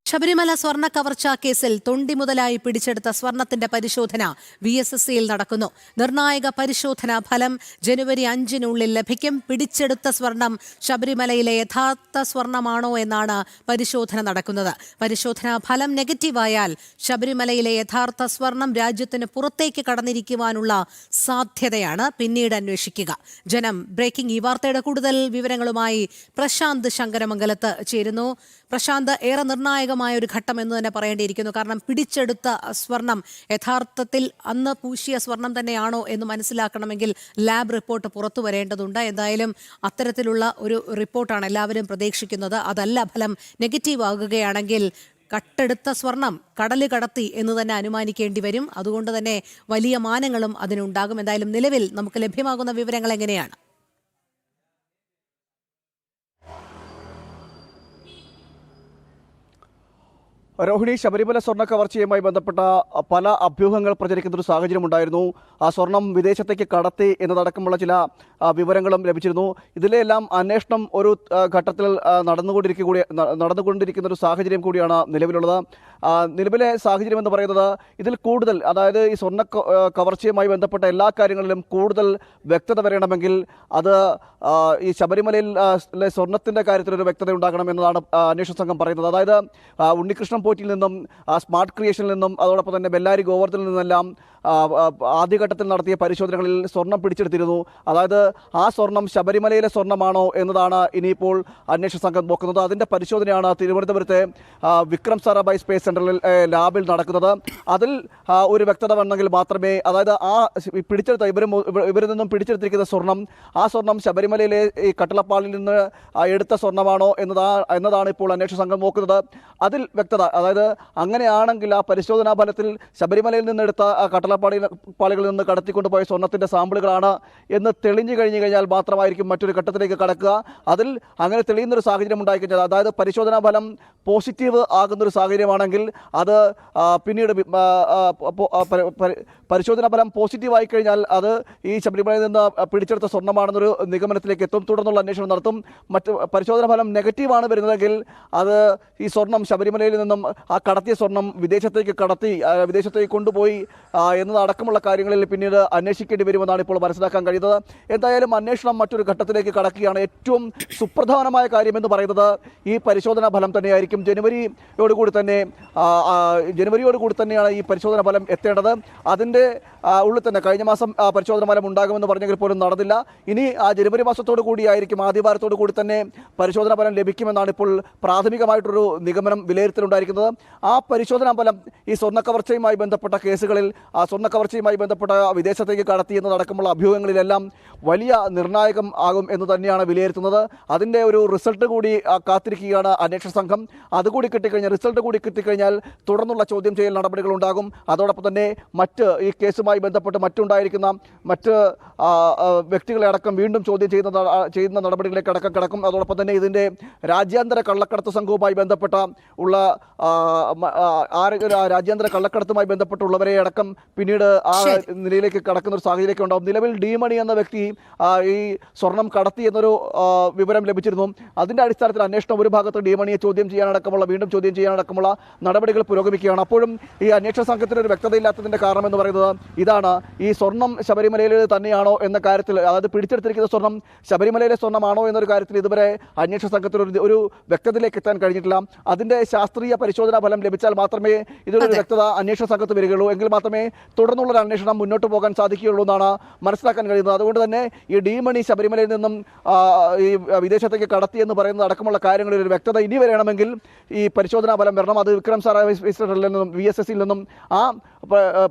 ശബരിമല സ്വർണ്ണ കവർച്ചാ കേസിൽ തൊണ്ടി മുതലായി പിടിച്ചെടുത്ത സ്വർണത്തിന്റെ പരിശോധന VSSCയിൽ നടക്കുന്നു. നിർണായക പരിശോധനാ ഫലം ജനുവരി 5-നുള്ളിൽ ലഭിക്കും. പിടിച്ചെടുത്ത സ്വർണം ശബരിമലയിലെ യഥാർത്ഥ സ്വർണമാണോ എന്നാണ് പരിശോധന നടക്കുന്നത്. പരിശോധനാ ഫലം നെഗറ്റീവായാൽ ശബരിമലയിലെ യഥാർത്ഥ സ്വർണം രാജ്യത്തിന് പുറത്തേക്ക് കടന്നിരിക്കുവാനുള്ള സാധ്യതയാണ് പിന്നീട് അന്വേഷിക്കുക. ജനം ബ്രേക്കിംഗ്. ഈ വാർത്തയുടെ കൂടുതൽ വിവരങ്ങളുമായി പ്രശാന്ത് ശങ്കരമംഗലത്ത് ചേരുന്നു. പ്രശാന്ത്, ഏറെ നിർണായകമായ ഒരു ഘട്ടം എന്ന് തന്നെ പറയേണ്ടിയിരിക്കുന്നു. കാരണം പിടിച്ചെടുത്ത സ്വർണം യഥാർത്ഥത്തിൽ അന്ന് പൂശിയ സ്വർണം തന്നെയാണോ എന്ന് മനസ്സിലാക്കണമെങ്കിൽ ലാബ് റിപ്പോർട്ട് പുറത്തു വരേണ്ടതുണ്ട്. എന്തായാലും അത്തരത്തിലുള്ള ഒരു റിപ്പോർട്ടാണ് എല്ലാവരും പ്രതീക്ഷിക്കുന്നത്. അതല്ല ഫലം നെഗറ്റീവ് ആകുകയാണെങ്കിൽ കട്ടെടുത്ത സ്വർണം കടല് കടത്തി എന്ന് തന്നെ അനുമാനിക്കേണ്ടി വരും. അതുകൊണ്ട് തന്നെ വലിയ മാനങ്ങളും അതിനുണ്ടാകും. എന്തായാലും നിലവിൽ നമുക്ക് ലഭ്യമാകുന്ന വിവരങ്ങൾ എങ്ങനെയാണ്? രോഹിണി, ശബരിമല സ്വർണ്ണ കവർച്ചയുമായി ബന്ധപ്പെട്ട പല അഭ്യൂഹങ്ങൾ പ്രചരിക്കുന്ന ഒരു സാഹചര്യമുണ്ടായിരുന്നു. ആ സ്വർണം വിദേശത്തേക്ക് കടത്തി എന്നതടക്കമുള്ള ചില വിവരങ്ങളും ലഭിച്ചിരുന്നു. ഇതിലെല്ലാം അന്വേഷണം ഒരു ഘട്ടത്തിൽ നടന്നുകൊണ്ടിരിക്കുന്ന ഒരു സാഹചര്യം കൂടിയാണ് നിലവിലുള്ളത്. നിലവിലെ സാഹചര്യം എന്ന് പറയുന്നത് ഇതിൽ കൂടുതൽ, അതായത് ഈ സ്വർണ്ണ കവർച്ചയുമായി ബന്ധപ്പെട്ട എല്ലാ കാര്യങ്ങളിലും കൂടുതൽ വ്യക്തത വരണമെങ്കിൽ അത് ഈ ശബരിമലയിൽ സ്വർണത്തിൻ്റെ കാര്യത്തിലൊരു വ്യക്തത ഉണ്ടാകണം എന്നതാണ് അന്വേഷണ സംഘം പറയുന്നത്. അതായത് ഉണ്ണികൃഷ്ണൻ പോറ്റിൽ നിന്നും സ്മാർട്ട് ക്രിയേഷനിൽ നിന്നും അതോടൊപ്പം തന്നെ ബെല്ലാരി ഗോവർദ്ധനിൽ നിന്നെല്ലാം ആദ്യഘട്ടത്തിൽ നടത്തിയ പരിശോധനകളിൽ സ്വർണം പിടിച്ചെടുത്തിരുന്നു. അതായത് ആ സ്വർണം ശബരിമലയിലെ സ്വർണ്ണമാണോ എന്നതാണ് ഇനിയിപ്പോൾ അന്വേഷണ സംഘം നോക്കുന്നത്. അതിൻ്റെ പരിശോധനയാണ് തിരുവനന്തപുരത്തെ വിക്രം സാരാഭായ് സ്പേസ് സെൻ്ററിൽ ലാബിൽ നടക്കുന്നത്. അതിൽ ഒരു വ്യക്തത വന്നെങ്കിൽ മാത്രമേ, അതായത് ആ പിടിച്ചെടുത്ത ഇവരിൽ നിന്നും പിടിച്ചെടുത്തിരിക്കുന്ന സ്വർണം, ആ സ്വർണം ശബരിമലയിലെ ഈ കട്ടളപ്പാളിൽ നിന്ന് എടുത്ത സ്വർണ്ണമാണോ എന്നതാണ് ഇപ്പോൾ അന്വേഷണ സംഘം നോക്കുന്നത്. അതിൽ വ്യക്തത, അതായത് അങ്ങനെയാണെങ്കിൽ ആ പരിശോധനാ ഫലത്തിൽ ശബരിമലയിൽ നിന്നെടുത്ത പാളികളിൽ നിന്ന് കടത്തിക്കൊണ്ടുപോയ സ്വർണത്തിൻ്റെ സാമ്പിളുകളാണ് എന്ന് തെളിഞ്ഞു കഴിഞ്ഞാൽ മാത്രമായിരിക്കും മറ്റൊരു ഘട്ടത്തിലേക്ക് കടക്കുക. അതിൽ അങ്ങനെ തെളിയുന്നൊരു സാഹചര്യം ഉണ്ടായിക്കഴിഞ്ഞാൽ, അതായത് പരിശോധനാ ഫലം പോസിറ്റീവ് ആകുന്നൊരു സാഹചര്യമാണെങ്കിൽ അത് പിന്നീട് പരിശോധനാ ഫലം പോസിറ്റീവ് ആയി കഴിഞ്ഞാൽ അത് ഈ ശബരിമലയിൽ നിന്ന് പിടിച്ചെടുത്ത സ്വർണ്ണമാണെന്നൊരു നിഗമനത്തിലേക്ക് എത്തും. തുടർന്നുള്ള അന്വേഷണം നടത്തും. മറ്റ് പരിശോധനാ ഫലം നെഗറ്റീവാണ് വരുന്നതെങ്കിൽ അത് ഈ സ്വർണം ശബരിമലയിൽ നിന്നും ആ കടത്തിയ സ്വർണം വിദേശത്തേക്ക് കൊണ്ടുപോയി എന്നതടക്കമുള്ള കാര്യങ്ങളിൽ പിന്നീട് അന്വേഷിക്കേണ്ടി വരുമെന്നാണ് ഇപ്പോൾ മനസ്സിലാക്കാൻ കഴിയുന്നത്. എന്തായാലും അന്വേഷണം മറ്റൊരു ഘട്ടത്തിലേക്ക് കടക്കുകയാണ്. ഏറ്റവും സുപ്രധാനമായ കാര്യമെന്ന് പറയുന്നത് ഈ പരിശോധനാ ഫലം തന്നെയായിരിക്കും. ജനുവരിയോടുകൂടി തന്നെയാണ് ഈ പരിശോധനാ ഫലം എത്തേണ്ടത്. അതിൻ്റെ ഉള്ളിൽ തന്നെ കഴിഞ്ഞ മാസം പരിശോധനാ ഫലം ഉണ്ടാകുമെന്ന് പറഞ്ഞെങ്കിൽ പോലും നടന്നില്ല. ഇനി ആ ജനുവരി മാസത്തോടു കൂടിയായിരിക്കും, ആദ്യവാരത്തോടു കൂടി തന്നെ പരിശോധനാ ഫലം ലഭിക്കുമെന്നാണ് ഇപ്പോൾ പ്രാഥമികമായിട്ടൊരു നിഗമനം വിലയിരുത്തലുണ്ടായിരിക്കുന്നത്. ആ പരിശോധനാ ഫലം ഈ സ്വർണ്ണക്കവർച്ചയുമായി ബന്ധപ്പെട്ട കേസുകളിൽ, ആ സ്വർണ്ണക്കവർച്ചയുമായി ബന്ധപ്പെട്ട വിദേശത്തേക്ക് കടത്തി എന്നതടക്കമുള്ള അഭ്യൂഹങ്ങളിലെല്ലാം വലിയ നിർണായകം ആകും എന്ന് തന്നെയാണ് വിലയിരുത്തുന്നത്. അതിൻ്റെ ഒരു റിസൾട്ട് കൂടി കാത്തിരിക്കുകയാണ് അന്വേഷണ സംഘം. റിസൾട്ട് കൂടി കിട്ടിക്കഴിഞ്ഞാൽ തുടർന്നുള്ള ചോദ്യം ചെയ്യൽ നടപടികൾ ഉണ്ടാകും. അതോടൊപ്പം തന്നെ ഈ കേസുമായി ബന്ധപ്പെട്ട് മറ്റുണ്ടായിരിക്കുന്ന വ്യക്തികളെ അടക്കം വീണ്ടും ചോദ്യം ചെയ്യുന്ന നടപടികളിലേക്ക് അടക്കം കിടക്കും. അതോടൊപ്പം തന്നെ ഇതിൻ്റെ രാജ്യാന്തര കള്ളക്കടത്ത് സംഘവുമായി ബന്ധപ്പെട്ട രാജ്യാന്തര കള്ളക്കടത്തുമായി ബന്ധപ്പെട്ടുള്ളവരെ അടക്കം പിന്നീട് ആ നിലയിലേക്ക് കടക്കുന്ന ഒരു സാഹചര്യമൊക്കെ ഉണ്ടാവും. നിലവിൽ ഡി-മണി എന്ന വ്യക്തി ഈ സ്വർണം കടത്തി എന്നൊരു വിവരം ലഭിച്ചിരുന്നു. അതിൻ്റെ അടിസ്ഥാനത്തിൽ അന്വേഷണം ഒരു ഭാഗത്ത് ഡി-മണിയെ വീണ്ടും ചോദ്യം ചെയ്യാനടക്കമുള്ള നടപടികൾ പുരോഗമിക്കുകയാണ്. അപ്പോഴും ഈ അന്വേഷണ സംഘത്തിന് ഒരു വ്യക്തതയില്ലാത്തതിൻ്റെ കാരണം എന്ന് പറയുന്നത് ഇതാണ്. ഈ സ്വർണം ശബരിമലയിൽ തന്നെയാണോ എന്ന കാര്യത്തിൽ, അതായത് പിടിച്ചെടുത്തിരിക്കുന്ന സ്വർണം ശബരിമലയിലെ സ്വർണ്ണമാണോ എന്നൊരു കാര്യത്തിൽ ഇതുവരെ അന്വേഷണ സംഘത്തിന് ഒരു വ്യക്തതയിലേക്ക് എത്താൻ കഴിഞ്ഞിട്ടില്ല. അതിൻ്റെ ശാസ്ത്രീയ പരിശോധനാ ഫലം ലഭിച്ചാൽ മാത്രമേ ഇതിലൊരു വ്യക്തത അന്വേഷണ സംഘത്ത് വരികയുള്ളൂ. എങ്കിൽ മാത്രമേ തുടർന്നുള്ളൊരു അന്വേഷണം മുന്നോട്ട് പോകാൻ സാധിക്കുകയുള്ളൂ എന്നാണ് മനസ്സിലാക്കാൻ കഴിയുന്നത്. അതുകൊണ്ട് തന്നെ ഈ ഡി-മണി ശബരിമലയിൽ നിന്നും ഈ വിദേശത്തേക്ക് കടത്തി എന്ന് പറയുന്നത് അടക്കമുള്ള കാര്യങ്ങളിൽ ഒരു വ്യക്തത ഇനി വരണമെങ്കിൽ ഈ പരിശോധനാ ഫലം വരണം. അത് വിക്രം സാരാഭായ് സ്പേസ് സെൻ്ററിൽ നിന്നും VSSCയിൽ നിന്നും ആ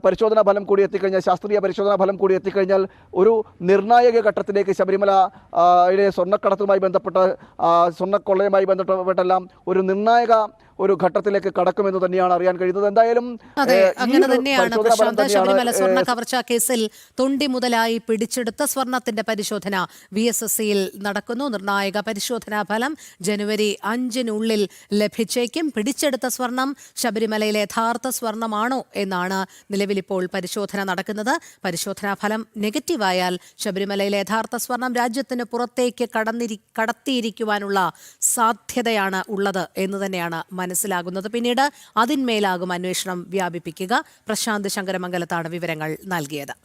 പരിശോധനാ ഫലം കൂടി എത്തിക്കഴിഞ്ഞാൽ, ശാസ്ത്രീയ പരിശോധനാ ഫലം കൂടി എത്തിക്കഴിഞ്ഞാൽ ഒരു നിർണായക ഘട്ടത്തിലേക്ക് ശബരിമലയിലെ സ്വർണ്ണക്കടത്തുമായി ബന്ധപ്പെട്ട സ്വർണ്ണക്കൊള്ളയുമായി ബന്ധപ്പെട്ടെല്ലാം ഒരു നിർണായക ഒരു ഘട്ടത്തിലേക്ക് കടക്കുമെന്ന് തന്നെയാണ് അറിയാൻ കഴിയുന്നത്. എന്തായാലും അങ്ങനെ തന്നെയാണ് പ്രശാന്ത്. ശബരിമല സ്വർണ്ണ കവർച്ചാ കേസിൽ തൊണ്ടി മുതലായി പിടിച്ചെടുത്ത സ്വർണത്തിന്റെ പരിശോധന VSSCയിൽ നടക്കുന്നു. നിർണായക പരിശോധനാ ഫലം ജനുവരി 5-നുള്ളിൽ ലഭിച്ചേക്കും. പിടിച്ചെടുത്ത സ്വർണം ശബരിമലയിലെ യഥാർത്ഥ സ്വർണമാണോ എന്നാണ് നിലവിലിപ്പോൾ പരിശോധന നടക്കുന്നത്. പരിശോധനാ ഫലം നെഗറ്റീവായാൽ ശബരിമലയിലെ യഥാർത്ഥ സ്വർണം രാജ്യത്തിന് പുറത്തേക്ക് കടത്തിയിരിക്കുവാനുള്ള സാധ്യതയാണ് ഉള്ളത് എന്ന് തന്നെയാണ് മനസ്സിലാകുന്നത്. പിന്നീട് അതിന്മേലാകും അന്വേഷണം വ്യാപിപ്പിക്കുക. പ്രശാന്ത് ശങ്കരമംഗലത്താണ് വിവരങ്ങൾ നൽകിയത്.